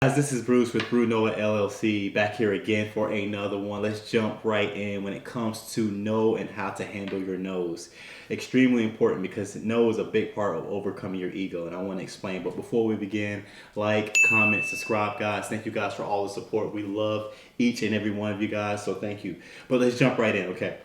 Guys, this is Bruce with Brew Noah LLC back here again for another one. Let's jump right in when it comes to know and how to handle your no's. Extremely important because no is a big part of overcoming your ego, and I want to explain. But before we begin, like, comment, subscribe, guys. Thank you guys for all the support. We love each and every one of you guys, so thank you. But let's jump right in, okay?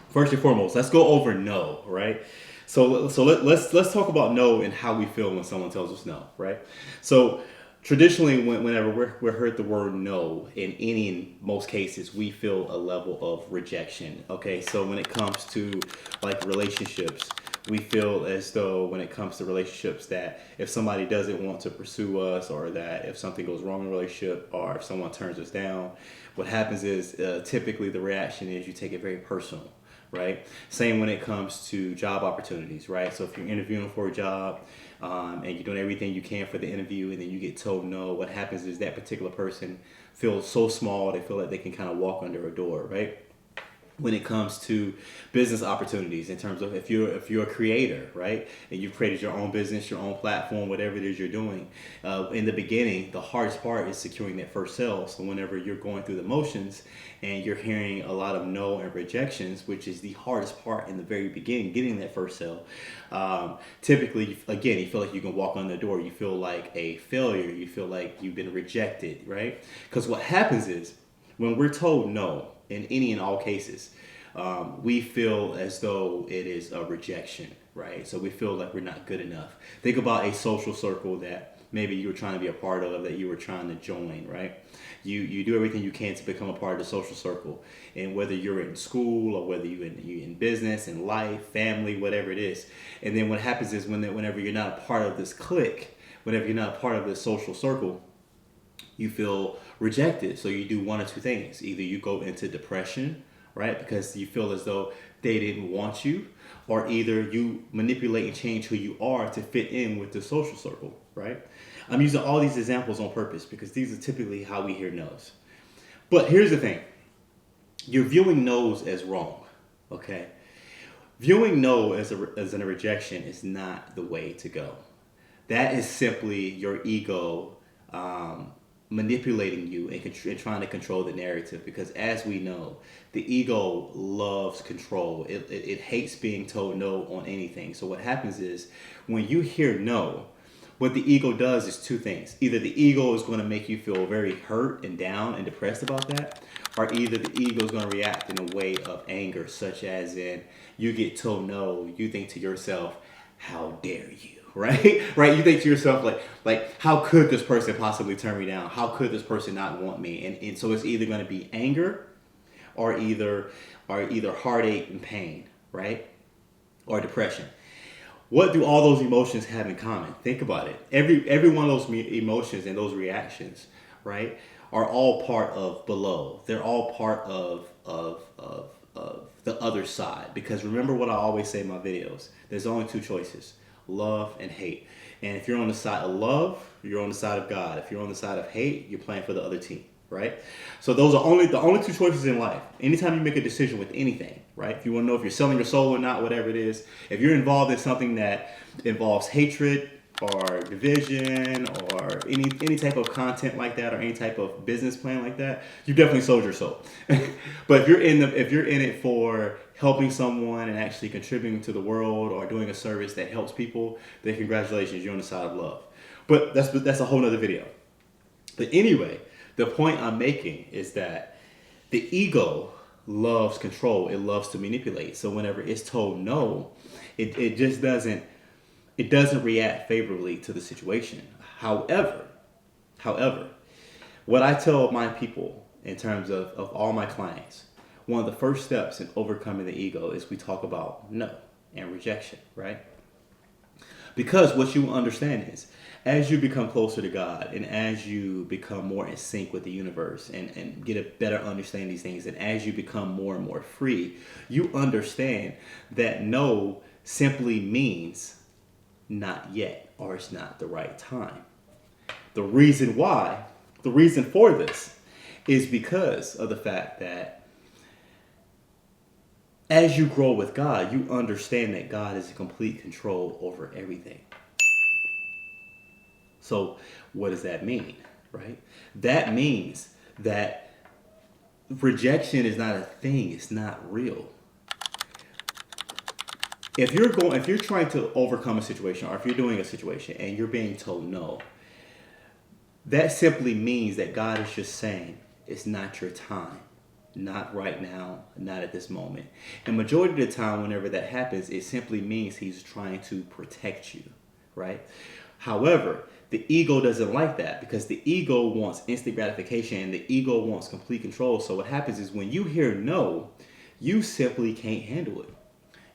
First and foremost, let's go over no, right? So let's talk about no and how we feel when someone tells us no, right? So traditionally, whenever we're heard the word no, in most cases, we feel a level of rejection. Okay, so when it comes to like relationships, we feel as though when it comes to relationships that if somebody doesn't want to pursue us, or that if something goes wrong in a relationship, or if someone turns us down, what happens is typically the reaction is you take it very personal, right? Same when it comes to job opportunities, right? So if you're interviewing for a job and you're doing everything you can for the interview and then you get told no, what happens is that particular person feels so small, they feel like they can kind of walk under a door, right? When it comes to business opportunities, in terms of if you're a creator, right, and you've created your own business, your own platform, whatever it is you're doing, in the beginning, the hardest part is securing that first sale. So whenever you're going through the motions and you're hearing a lot of no and rejections, which is the hardest part in the very beginning, getting that first sale, typically, again, you feel like you can walk on the door. You feel like a failure. You feel like you've been rejected, right? Because what happens is when we're told no, in any and all cases, we feel as though it is a rejection, right? So we feel like we're not good enough. Think about a social circle that maybe you were trying to be a part of, that you were trying to join, right? You do everything you can to become a part of the social circle, and whether you're in school or whether you're in business, in life, family, whatever it is. And then what happens is whenever you're not a part of this clique, whenever you're not a part of this social circle, you feel rejected. So you do one or two things. Either you go into depression, right, because you feel as though they didn't want you, or either you manipulate and change who you are to fit in with the social circle, right? I'm using all these examples on purpose because these are typically how we hear no's. But here's the thing. You're viewing no's as wrong, okay? Viewing no as a rejection is not the way to go. That is simply your ego manipulating you and trying to control the narrative, because as we know, the ego loves control. It hates being told no on anything. So what happens is when you hear no, what the ego does is two things. Either the ego is going to make you feel very hurt and down and depressed about that, or either the ego is going to react in a way of anger, such as in you get told no, you think to yourself, how dare you? Right? Right? You think to yourself, like, how could this person possibly turn me down? How could this person not want me? And so it's either going to be anger or either heartache and pain, right? Or depression. What do all those emotions have in common? Think about it. Every one of those emotions and those reactions, right, are all part of below. They're all part of the other side. Because remember what I always say in my videos. There's only two choices: love and hate. And if you're on the side of love, you're on the side of God. If you're on the side of hate, you're playing for the other team, right? So those are the only two choices in life. Anytime you make a decision with anything, right? If you want to know if you're selling your soul or not, whatever it is, if you're involved in something that involves hatred or division or any type of content like that, or any type of business plan like that, you definitely sold your soul. But if you're in it for helping someone and actually contributing to the world or doing a service that helps people, then congratulations, you're on the side of love. But that's a whole nother video. But anyway, the point I'm making is that the ego loves control. It loves to manipulate. So whenever it's told no, it just doesn't react favorably to the situation. However, what I tell my people in terms of all my clients, one of the first steps in overcoming the ego is we talk about no and rejection, right? Because what you understand is, as you become closer to God and as you become more in sync with the universe and get a better understanding of these things, and as you become more and more free, you understand that no simply means not yet, or it's not the right time. The reason for this is because of the fact that as you grow with God, you understand that God is in complete control over everything. So what does that mean? right? That means that rejection is not a thing. It's not real. If you're trying to overcome a situation, or if you're doing a situation and you're being told no, that simply means that God is just saying it's not your time, not right now, not at this moment. And majority of the time, whenever that happens, it simply means He's trying to protect you, right? However, the ego doesn't like that, because the ego wants instant gratification and the ego wants complete control. So what happens is, when you hear no, you simply can't handle it.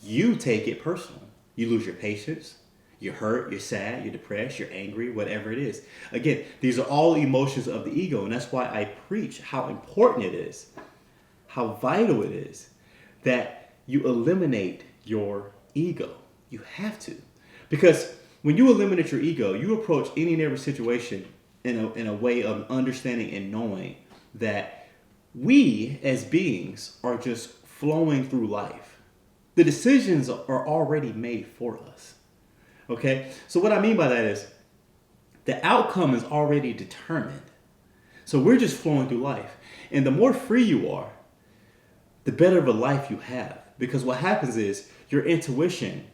You take it personal. You lose your patience. You're hurt, you're sad, you're depressed, you're angry, whatever it is. Again, these are all emotions of the ego, and that's why I preach how important it is, how vital it is that you eliminate your ego. You have to. Because when you eliminate your ego, you approach any and every situation in a way of understanding and knowing that we as beings are just flowing through life. The decisions are already made for us. Okay? So what I mean by that is, the outcome is already determined. So we're just flowing through life. And the more free you are, the better of a life you have. Because what happens is, your intuition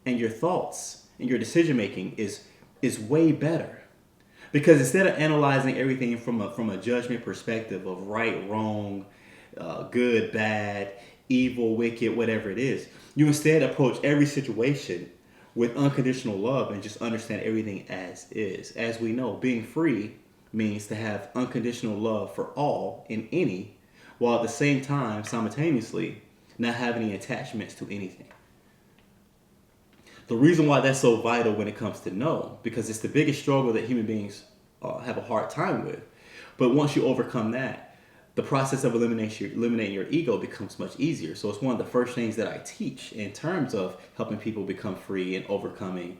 and your thoughts and your decision making is way better. Because instead of analyzing everything from a judgment perspective of right, wrong, good, bad, evil, wicked, whatever it is, you instead approach every situation with unconditional love and just understand everything as is. As we know, being free means to have unconditional love for all and any, while at the same time, simultaneously, not have any attachments to anything. The reason why that's so vital when it comes to no, because it's the biggest struggle that human beings have a hard time with. But once you overcome that, the process of eliminating your ego becomes much easier. So it's one of the first things that I teach in terms of helping people become free and overcoming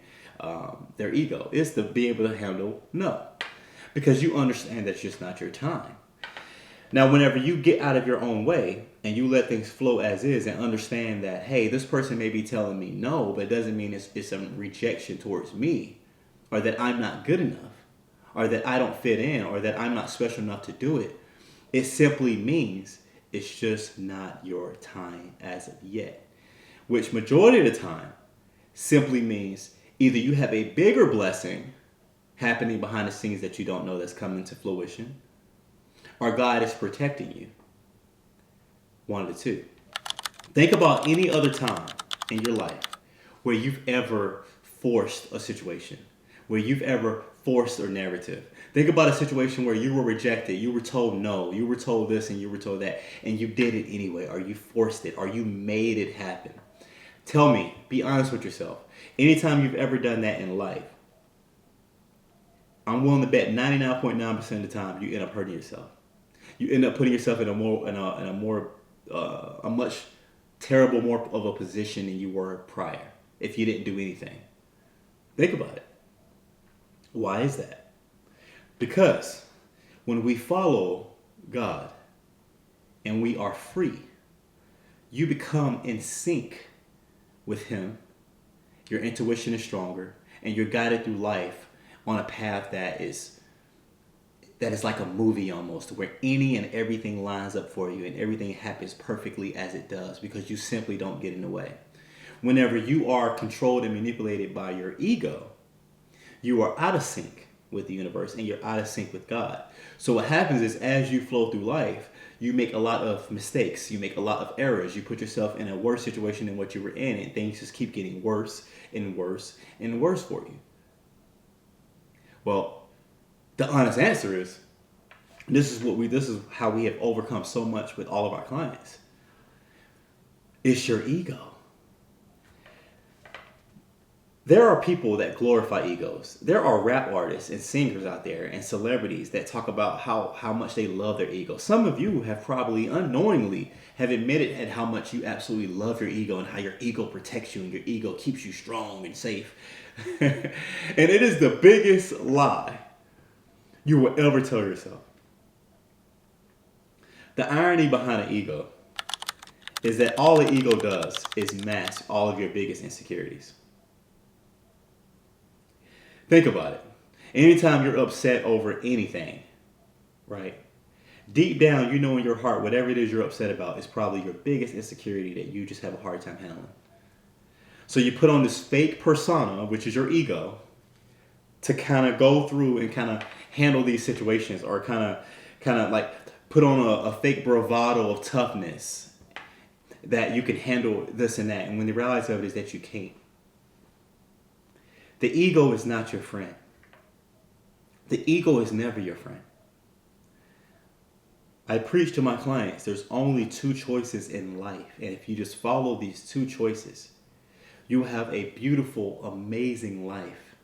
their ego, is to be able to handle no. Because you understand that's just not your time. Now, whenever you get out of your own way and you let things flow as is and understand that, hey, this person may be telling me no, but it doesn't mean it's a rejection towards me, or that I'm not good enough, or that I don't fit in, or that I'm not special enough to do it. It simply means it's just not your time as of yet. Which majority of the time simply means either you have a bigger blessing happening behind the scenes that you don't know that's coming to fruition, or God is protecting you. One of the two. Think about any other time in your life where you've ever forced a situation, where you've ever forced a narrative. Think about a situation where you were rejected, you were told no, you were told this and you were told that, and you did it anyway, or you forced it, or you made it happen. Tell me, be honest with yourself. Anytime you've ever done that in life, I'm willing to bet 99.9% of the time you end up hurting yourself. You end up putting yourself in a much terrible, more of a position than you were prior if you didn't do anything. Think about it. Why is that? Because when we follow God and we are free, you become in sync with Him. Your intuition is stronger, and you're guided through life on a path that is like a movie almost, where any and everything lines up for you and everything happens perfectly as it does, because you simply don't get in the way. Whenever you are controlled and manipulated by your ego, you are out of sync with the universe and you're out of sync with God. So what happens is, as you flow through life, you make a lot of mistakes, you make a lot of errors, you put yourself in a worse situation than what you were in, and things just keep getting worse and worse and worse for you. Well, the honest answer is, this is how we have overcome so much with all of our clients. It's your ego. There are people that glorify egos. There are rap artists and singers out there and celebrities that talk about how much they love their ego. Some of you have probably unknowingly have admitted at how much you absolutely love your ego and how your ego protects you and your ego keeps you strong and safe. And it is the biggest lie you will ever tell yourself. The irony behind an ego is that all the ego does is mask all of your biggest insecurities. Think about it. Anytime you're upset over anything, right? Deep down, you know in your heart, whatever it is you're upset about is probably your biggest insecurity that you just have a hard time handling. So you put on this fake persona, which is your ego, to kind of go through and kind of handle these situations, or kind of like put on a fake bravado of toughness that you can handle this and that. And when the reality of it is that you can't. The ego is not your friend. The ego is never your friend. I preach to my clients, there's only two choices in life. And if you just follow these two choices, you will have a beautiful, amazing life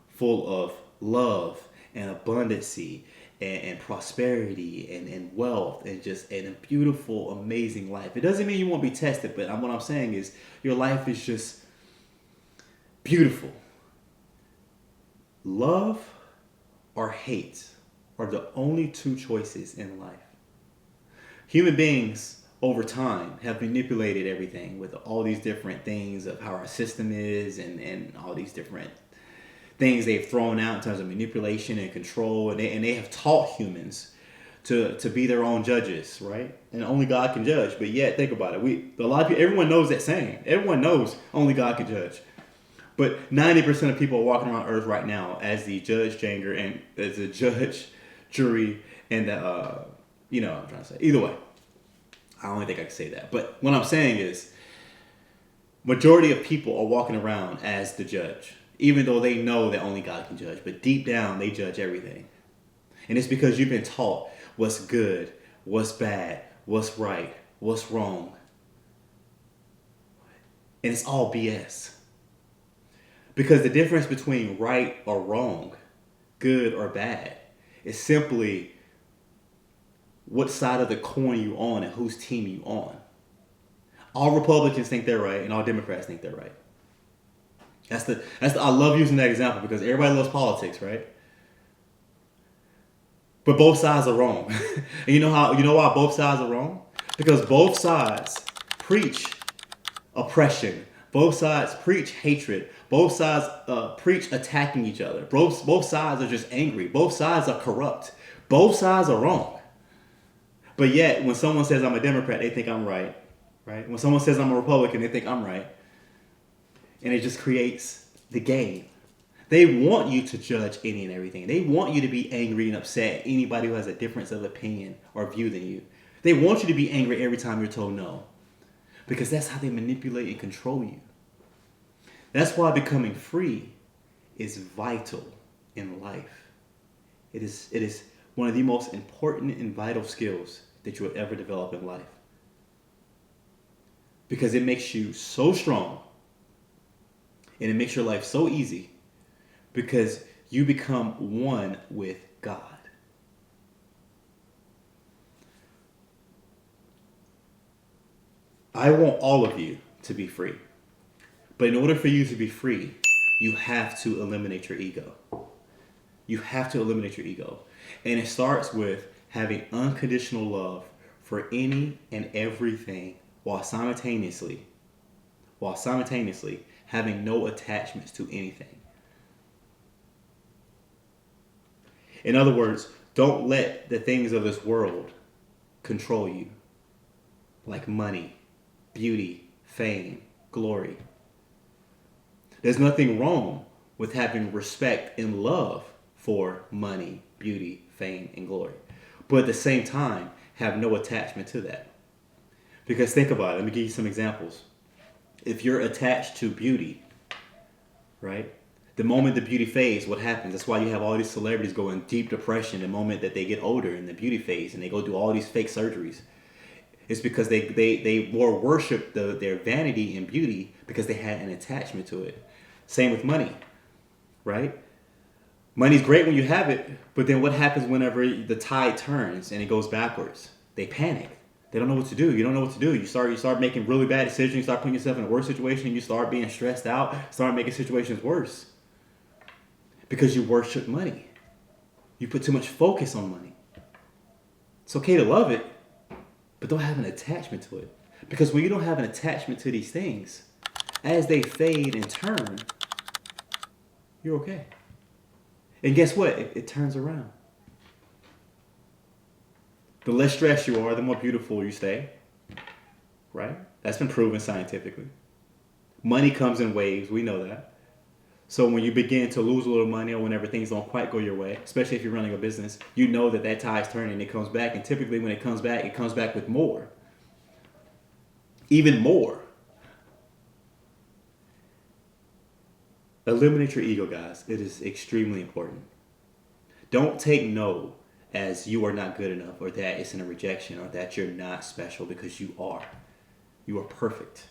full of love and abundancy and prosperity and wealth and just a beautiful, amazing life. It doesn't mean you won't be tested, but what I'm saying is your life is just beautiful. Love or hate are the only two choices in life. Human beings over time have manipulated everything with all these different things of how our system is and all these different things they've thrown out in terms of manipulation and control, and they have taught humans to be their own judges, right? And only God can judge. But yet, think about it. A lot of people, everyone knows that saying. Everyone knows only God can judge. But 90% of people are walking around Earth right now as the judge, Janger, and as a judge, jury, and the you know what I'm trying to say. Either way, I don't think I can say that. But what I'm saying is, majority of people are walking around as the judge, even though they know that only God can judge. But deep down, they judge everything. And it's because you've been taught what's good, what's bad, what's right, what's wrong. And it's all BS. Because the difference between right or wrong, good or bad, is simply what side of the coin you on and whose team you on. All Republicans think they're right and all Democrats think they're right. I love using that example because everybody loves politics, right? But both sides are wrong. And you know why both sides are wrong? Because both sides preach oppression. Both sides preach hatred. Both sides preach attacking each other. Both sides are just angry. Both sides are corrupt. Both sides are wrong. But yet, when someone says I'm a Democrat, they think I'm right. Right? When someone says I'm a Republican, they think I'm right. And it just creates the game. They want you to judge any and everything. They want you to be angry and upset at anybody who has a difference of opinion or view than you. They want you to be angry every time you're told no. Because that's how they manipulate and control you. That's why becoming free is vital in life. It is one of the most important and vital skills that you will ever develop in life. Because it makes you so strong. And it makes your life so easy. Because you become one with God. I want all of you to be free. But in order for you to be free, you have to eliminate your ego. You have to eliminate your ego. And it starts with having unconditional love for any and everything while simultaneously having no attachments to anything. In other words, don't let the things of this world control you. Like money, beauty, fame, glory. There's nothing wrong with having respect and love for money, beauty, fame, and glory. But at the same time, have no attachment to that. Because think about it. Let me give you some examples. If you're attached to beauty, right? The moment the beauty fades, what happens? That's why you have all these celebrities go in deep depression the moment that they get older in the beauty phase and they go do all these fake surgeries. It's because they more worship their vanity and beauty because they had an attachment to it. Same with money, right? Money's great when you have it, but then what happens whenever the tide turns and it goes backwards? They panic. They don't know what to do. You don't know what to do. You start making really bad decisions. You start putting yourself in a worse situation. You start being stressed out. Start making situations worse. Because you worship money. You put too much focus on money. It's okay to love it, but don't have an attachment to it. Because when you don't have an attachment to these things, as they fade and turn, you're okay. And guess what? It turns around. The less stressed you are, the more beautiful you stay. Right? That's been proven scientifically. Money comes in waves. We know that. So when you begin to lose a little money or whenever things don't quite go your way, especially if you're running a business, you know that tide's turning. It comes back. And typically when it comes back with more. Even more. Eliminate your ego, guys. It is extremely important. Don't take no as you are not good enough, or that it's in a rejection, or that you're not special, because you are. You are perfect.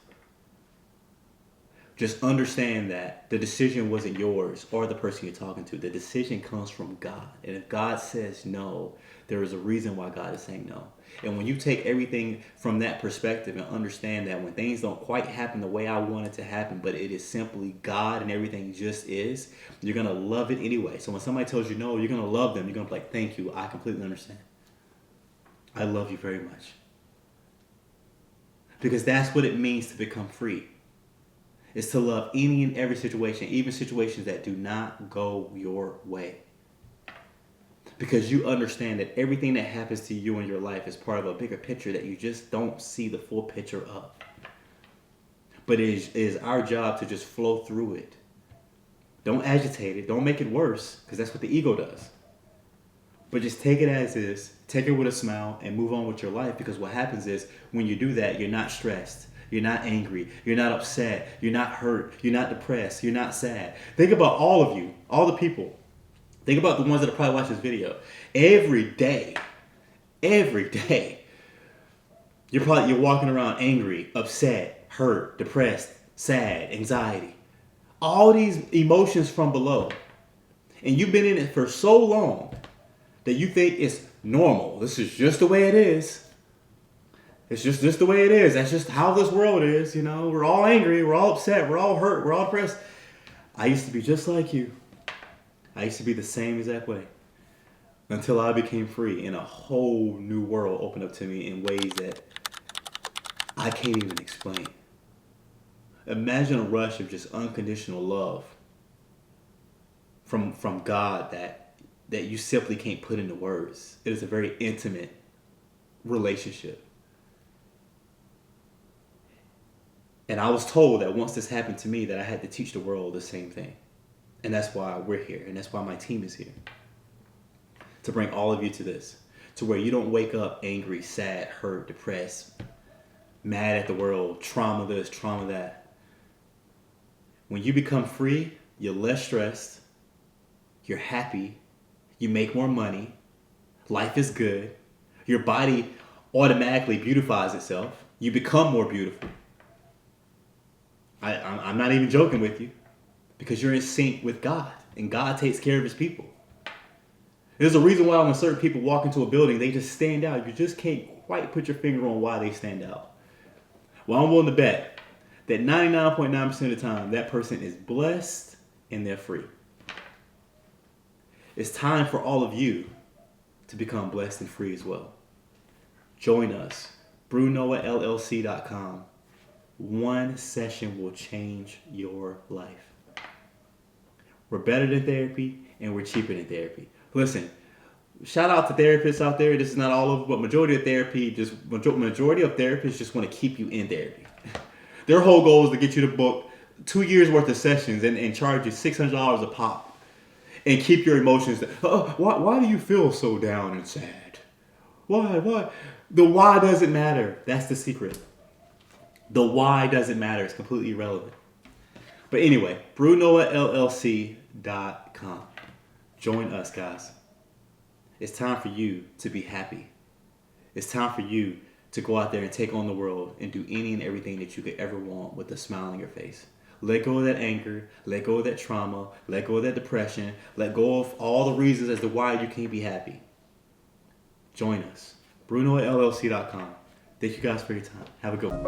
Just understand that the decision wasn't yours or the person you're talking to. The decision comes from God. And if God says no, there is a reason why God is saying no. And when you take everything from that perspective and understand that when things don't quite happen the way I want it to happen, but it is simply God and everything just is, you're going to love it anyway. So when somebody tells you no, you're going to love them. You're going to be like, thank you. I completely understand. I love you very much. Because that's what it means to become free. It's to love any and every situation, even situations that do not go your way. Because you understand that everything that happens to you in your life is part of a bigger picture that you just don't see the full picture of. But it is our job to just flow through it. Don't agitate it. Don't make it worse, because that's what the ego does. But just take it as is, take it with a smile, and move on with your life. Because what happens is, when you do that, you're not stressed. You're not angry. You're not upset. You're not hurt. You're not depressed. You're not sad. Think about all of you, all the people. Think about the ones that are probably watching this video. Every day, you're walking around angry, upset, hurt, depressed, sad, anxiety. All these emotions from below. And you've been in it for so long that you think it's normal. This is just the way it is. It's just the way it is. That's just how this world is. You know, we're all angry. We're all upset. We're all hurt. We're all depressed. I used to be just like you. I used to be the same exact way. Until I became free and a whole new world opened up to me in ways that I can't even explain. Imagine a rush of just unconditional love from God that you simply can't put into words. It is a very intimate relationship. And I was told that once this happened to me that I had to teach the world the same thing. And that's why we're here. And that's why my team is here. To bring all of you to this. To where you don't wake up angry, sad, hurt, depressed, mad at the world, trauma this, trauma that. When you become free, you're less stressed. You're happy. You make more money. Life is good. Your body automatically beautifies itself. You become more beautiful. I'm not even joking with you, because you're in sync with God, and God takes care of his people. There's a reason why when certain people walk into a building, they just stand out. You just can't quite put your finger on why they stand out. Well, I'm willing to bet that 99.9% of the time, that person is blessed and they're free. It's time for all of you to become blessed and free as well. Join us, BrewNoahLLC.com. One session will change your life. We're better than therapy, and we're cheaper than therapy. Listen, shout out to therapists out there. This is not all over, but majority of therapists just want to keep you in therapy. Their whole goal is to get you to book 2 years worth of sessions and charge you $600 a pop, and keep your emotions. Why do you feel so down and sad? Why? The why doesn't matter. That's the secret. The why doesn't matter. It's completely irrelevant. But anyway, BrewNoahLLC.com. Join us, guys. It's time for you to be happy. It's time for you to go out there and take on the world and do any and everything that you could ever want with a smile on your face. Let go of that anger. Let go of that trauma. Let go of that depression. Let go of all the reasons as to why you can't be happy. Join us. BrewNoahLLC.com. Thank you guys for your time. Have a good one.